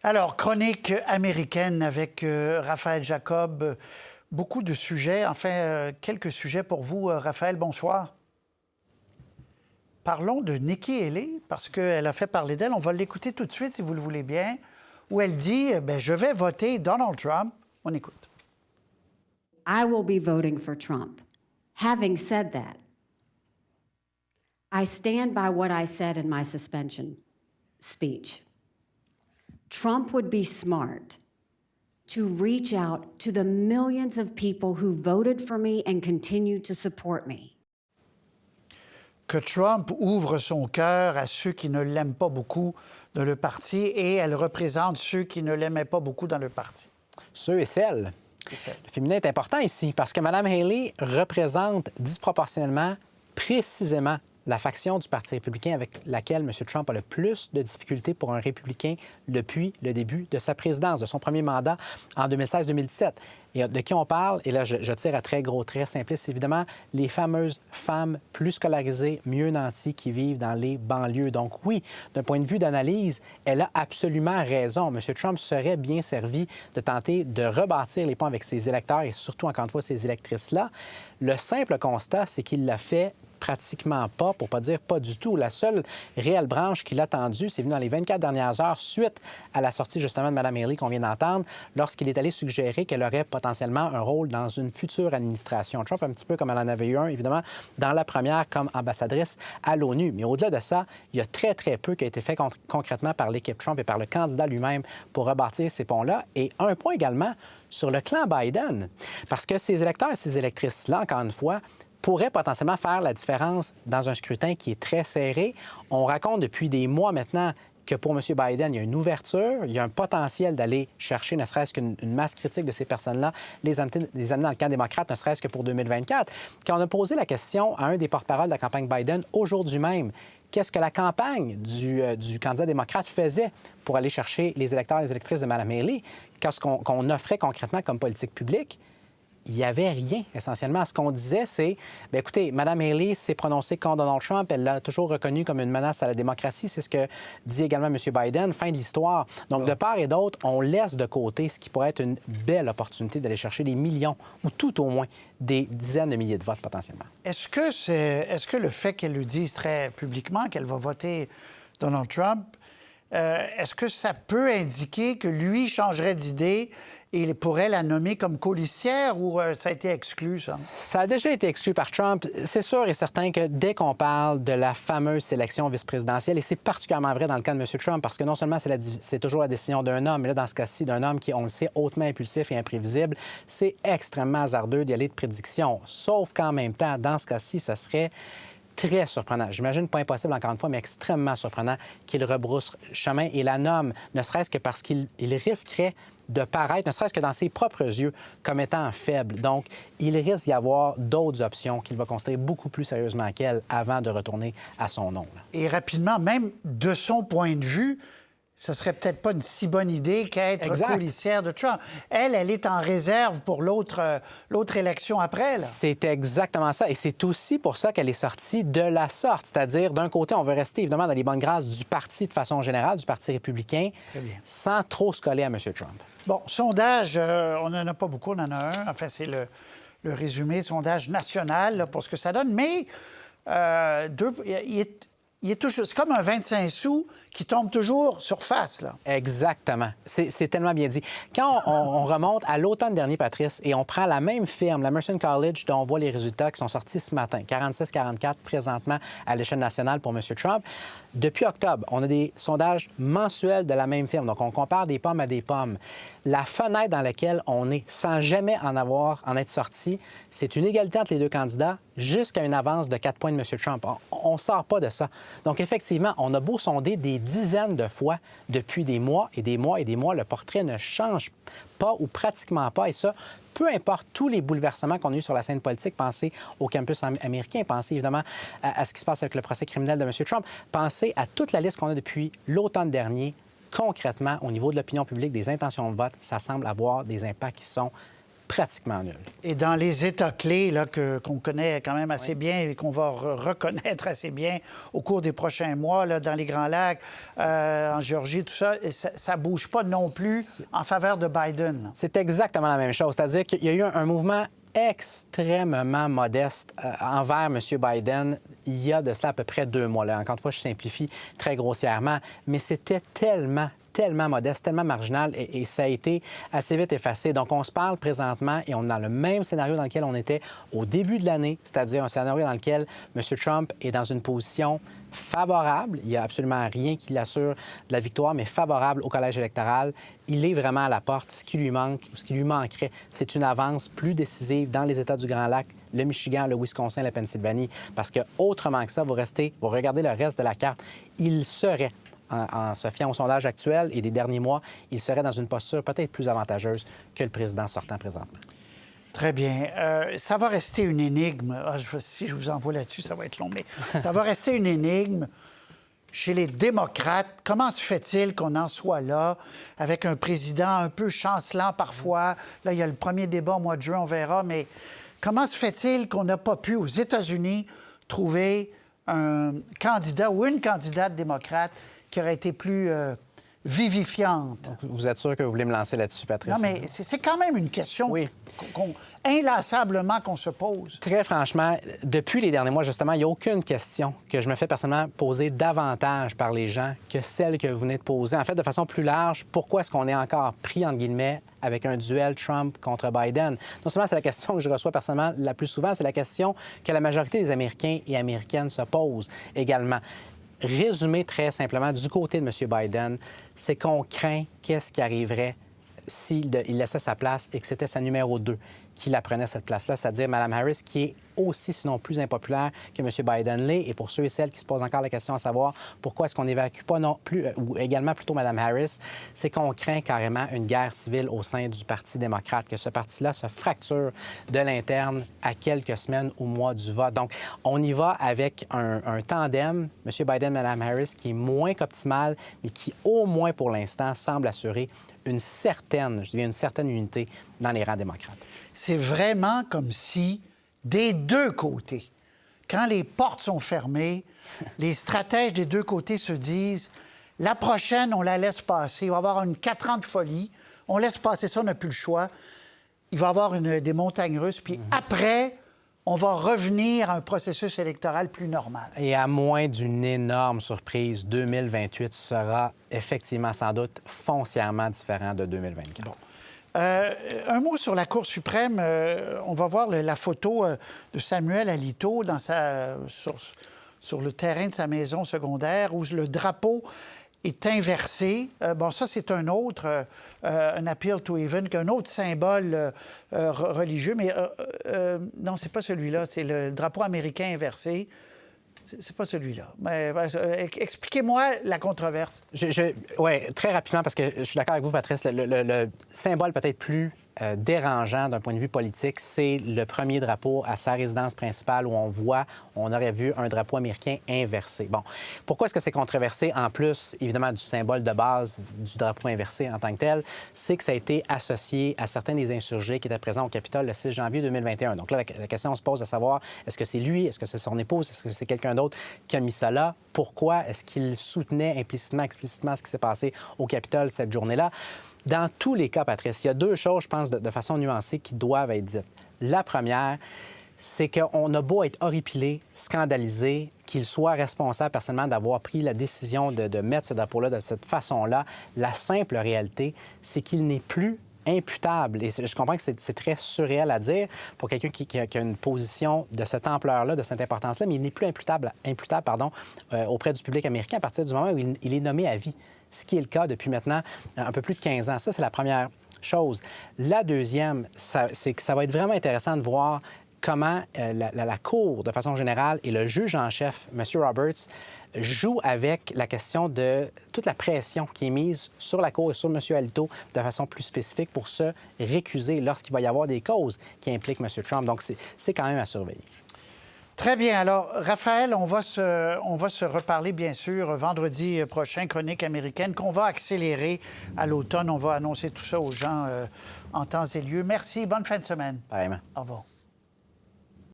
Alors, chronique américaine avec Raphaël Jacob. Beaucoup de sujets, enfin, quelques sujets pour vous. Raphaël, bonsoir. Parlons de Nikki Haley, parce qu'elle a fait parler d'elle. On va l'écouter tout de suite, si vous le voulez bien, où elle dit, je vais voter Donald Trump. On écoute. I will be voting for Trump. Having said that, I stand by what I said in my suspension speech. Trump would be smart to reach out to the millions of people who voted for me and continue to support me. Que Trump ouvre son cœur à ceux qui ne l'aiment pas beaucoup dans le parti et elle représente ceux qui ne l'aimaient pas beaucoup dans le parti. Ceux et celles. Le féminin est important ici parce que Mme Haley représente disproportionnellement, précisément, la faction du Parti républicain avec laquelle M. Trump a le plus de difficultés pour un républicain depuis le début de sa présidence, de son premier mandat en 2016-2017. Et de qui on parle? Et là, je tire à très gros traits simplistes, évidemment, les fameuses femmes plus scolarisées, mieux nanties qui vivent dans les banlieues. Donc oui, d'un point de vue d'analyse, elle a absolument raison. M. Trump serait bien servi de tenter de rebâtir les ponts avec ses électeurs et surtout, encore une fois, ces électrices-là. Le simple constat, c'est qu'il l'a fait pratiquement pas, pour pas dire pas du tout. La seule réelle branche qu'il a tendue, c'est venu dans les 24 dernières heures suite à la sortie justement de Mme Haley qu'on vient d'entendre, lorsqu'il est allé suggérer qu'elle aurait potentiellement un rôle dans une future administration Trump, un petit peu comme elle en avait eu un, évidemment, dans la première comme ambassadrice à l'ONU. Mais au-delà de ça, il y a très, très peu qui a été fait concrètement par l'équipe Trump et par le candidat lui-même pour rebâtir ces ponts-là. Et un point également sur le clan Biden, parce que ces électeurs et ces électrices-là, encore une fois, pourrait potentiellement faire la différence dans un scrutin qui est très serré. On raconte depuis des mois maintenant que pour M. Biden, il y a une ouverture, il y a un potentiel d'aller chercher, ne serait-ce qu'une masse critique de ces personnes-là, les amener dans le camp démocrate, ne serait-ce que pour 2024. Quand on a posé la question à un des porte-parole de la campagne Biden aujourd'hui même, qu'est-ce que la campagne du candidat démocrate faisait pour aller chercher les électeurs et les électrices de Mme Haley, qu'est-ce qu'on offrait concrètement comme politique publique? Il n'y avait rien, essentiellement. Ce qu'on disait, c'est, bien, écoutez, Mme Haley s'est prononcée contre Donald Trump. Elle l'a toujours reconnu comme une menace à la démocratie. C'est ce que dit également M. Biden. Fin de l'histoire. Donc, de part et d'autre, on laisse de côté ce qui pourrait être une belle opportunité d'aller chercher des millions, ou tout au moins des dizaines de milliers de votes potentiellement. Est-ce que le fait qu'elle le dise très publiquement, qu'elle va voter Donald Trump, est-ce que ça peut indiquer que lui changerait d'idée et il pourrait la nommer comme colistière ou ça a été exclu, ça? Ça a déjà été exclu par Trump. C'est sûr et certain que dès qu'on parle de la fameuse sélection vice-présidentielle, et c'est particulièrement vrai dans le cas de M. Trump, parce que non seulement c'est toujours la décision d'un homme, mais là, dans ce cas-ci, d'un homme qui, on le sait, hautement impulsif et imprévisible, c'est extrêmement hasardeux d'y aller de prédiction. Sauf qu'en même temps, dans ce cas-ci, ça serait très surprenant. J'imagine pas impossible, encore une fois, mais extrêmement surprenant qu'il rebrousse chemin et la nomme, ne serait-ce que parce qu'il risquerait de paraître, ne serait-ce que dans ses propres yeux, comme étant faible. Donc, il risque d'y avoir d'autres options qu'il va considérer beaucoup plus sérieusement qu'elle avant de retourner à son nom. Et rapidement, même de son point de vue, ce serait peut-être pas une si bonne idée qu'être colistière de Trump. Elle est en réserve pour l'autre élection après. C'est exactement ça. Et c'est aussi pour ça qu'elle est sortie de la sorte. C'est-à-dire, d'un côté, on veut rester évidemment dans les bonnes grâces du parti de façon générale, du Parti républicain, sans trop se coller à M. Trump. Bon, sondage, on n'en a pas beaucoup, on en a un. Enfin, c'est le résumé, sondage national là, pour ce que ça donne. Mais il est toujours, c'est comme un 25 sous qui tombe toujours sur face, là. Exactement. C'est tellement bien dit. Quand on remonte à l'automne dernier, Patrice, et on prend la même firme, la Mercer College, dont on voit les résultats qui sont sortis ce matin, 46-44 présentement à l'échelle nationale pour M. Trump, depuis octobre, on a des sondages mensuels de la même firme. Donc, on compare des pommes à des pommes. La fenêtre dans laquelle on est, sans jamais en être sorti, c'est une égalité entre les deux candidats jusqu'à une avance de 4 points de M. Trump. On ne sort pas de ça. Donc, effectivement, on a beau sonder des dizaines de fois depuis des mois et des mois et des mois, le portrait ne change pas ou pratiquement pas. Et ça, peu importe tous les bouleversements qu'on a eu sur la scène politique, pensez au campus américain, pensez évidemment à ce qui se passe avec le procès criminel de M. Trump, pensez à toute la liste qu'on a depuis l'automne dernier. Concrètement, au niveau de l'opinion publique, des intentions de vote, ça semble avoir des impacts qui sont pratiquement nul. Et dans les États clés là, qu'on connaît quand même assez bien et qu'on va reconnaître assez bien au cours des prochains mois, là, dans les Grands Lacs, en Géorgie, tout ça, ça ne bouge pas non plus en faveur de Biden. Là. C'est exactement la même chose. C'est-à-dire qu'il y a eu un mouvement extrêmement modeste envers M. Biden il y a de cela à peu près 2 mois. Là, encore une fois, je simplifie très grossièrement, mais c'était tellement modeste, tellement marginal, et ça a été assez vite effacé. Donc, on se parle présentement et on est dans le même scénario dans lequel on était au début de l'année, c'est-à-dire un scénario dans lequel M. Trump est dans une position favorable. Il n'y a absolument rien qui l'assure de la victoire, mais favorable au collège électoral. Il est vraiment à la porte. Ce qui lui manque, ou ce qui lui manquerait, c'est une avance plus décisive dans les États du Grand Lac, le Michigan, le Wisconsin, la Pennsylvanie, parce que autrement que ça, vous regardez le reste de la carte, il serait, en se fiant au sondage actuel et des derniers mois, il serait dans une posture peut-être plus avantageuse que le président sortant présentement. Très bien. Ça va rester une énigme. Si je vous envoie là-dessus, ça va être long, mais ça va rester une énigme. Chez les démocrates, comment se fait-il qu'on en soit là, avec un président un peu chancelant parfois? Là, il y a le premier débat au mois de juin, on verra, mais comment se fait-il qu'on n'a pas pu, aux États-Unis, trouver un candidat ou une candidate démocrate qui aurait été plus vivifiante? Vous êtes sûr que vous voulez me lancer là-dessus, Patrice? Non, mais c'est quand même une question inlassablement qu'on se pose. Très franchement, depuis les derniers mois, justement, il n'y a aucune question que je me fais personnellement poser davantage par les gens que celle que vous venez de poser. En fait, de façon plus large, pourquoi est-ce qu'on est encore pris, entre guillemets, avec un duel Trump contre Biden? Non seulement c'est la question que je reçois personnellement la plus souvent, c'est la question que la majorité des Américains et Américaines se posent également. Résumé très simplement, du côté de M. Biden, c'est qu'on craint qu'est-ce qui arriverait s'il laissait sa place et que c'était sa numéro 2 qui la prenait cette place-là, c'est-à-dire Mme Harris, qui est aussi, sinon plus impopulaire que M. Biden l'est. Et pour ceux et celles qui se posent encore la question à savoir pourquoi est-ce qu'on n'évacue pas non plus, ou également plutôt Mme Harris, c'est qu'on craint carrément une guerre civile au sein du Parti démocrate, que ce parti-là se fracture de l'interne à quelques semaines ou mois du vote. Donc, on y va avec un tandem, M. Biden, Mme Harris, qui est moins qu'optimal, mais qui, au moins pour l'instant, semble assurer une certaine unité dans les rangs démocrates. C'est vraiment comme si, des deux côtés, quand les portes sont fermées, les stratèges des deux côtés se disent « la prochaine, on la laisse passer. Il va y avoir une 4 ans de folie. On laisse passer ça, on n'a plus le choix. Il va y avoir des montagnes russes. Puis après, on va revenir à un processus électoral plus normal. » Et à moins d'une énorme surprise, 2028 sera effectivement sans doute foncièrement différent de 2024. Bon. Un mot sur la Cour suprême. On va voir la photo de Samuel Alito sur le terrain de sa maison secondaire où le drapeau est inversé. Bon, ça, c'est un autre, un appeal to heaven, un autre symbole religieux. Mais non, c'est pas celui-là. C'est le drapeau américain inversé. C'est pas celui-là. Mais expliquez-moi la controverse. Oui, très rapidement, parce que je suis d'accord avec vous, Patrice, le symbole peut-être plus dérangeant d'un point de vue politique, c'est le premier drapeau à sa résidence principale où on aurait vu un drapeau américain inversé. Bon, pourquoi est-ce que c'est controversé, en plus, évidemment, du symbole de base du drapeau inversé en tant que tel? C'est que ça a été associé à certains des insurgés qui étaient présents au Capitole le 6 janvier 2021. Donc là, la question se pose à savoir, est-ce que c'est lui, est-ce que c'est son épouse, est-ce que c'est quelqu'un d'autre qui a mis ça là? Pourquoi est-ce qu'il soutenait implicitement, explicitement ce qui s'est passé au Capitole cette journée-là? Dans tous les cas, Patrice, il y a 2 choses, je pense, de façon nuancée qui doivent être dites. La première, c'est qu'on a beau être horripilé, scandalisé, qu'il soit responsable personnellement d'avoir pris la décision de mettre ce drapeau-là de cette façon-là. La simple réalité, c'est qu'il n'est plus imputable. Et je comprends que c'est très surréel à dire pour quelqu'un qui a une position de cette ampleur-là, de cette importance-là, mais il n'est plus imputable auprès du public américain à partir du moment où il est nommé à vie, ce qui est le cas depuis maintenant un peu plus de 15 ans. Ça, c'est la première chose. La deuxième, c'est que ça va être vraiment intéressant de voir comment la Cour, de façon générale, et le juge en chef, M. Roberts, joue avec la question de toute la pression qui est mise sur la Cour et sur M. Alito de façon plus spécifique pour se récuser lorsqu'il va y avoir des causes qui impliquent M. Trump. Donc, c'est quand même à surveiller. Très bien. Alors, Raphaël, on va se reparler, bien sûr, vendredi prochain, Chronique américaine, qu'on va accélérer à l'automne. On va annoncer tout ça aux gens en temps et lieu. Merci. Bonne fin de semaine. Pareillement. Au revoir.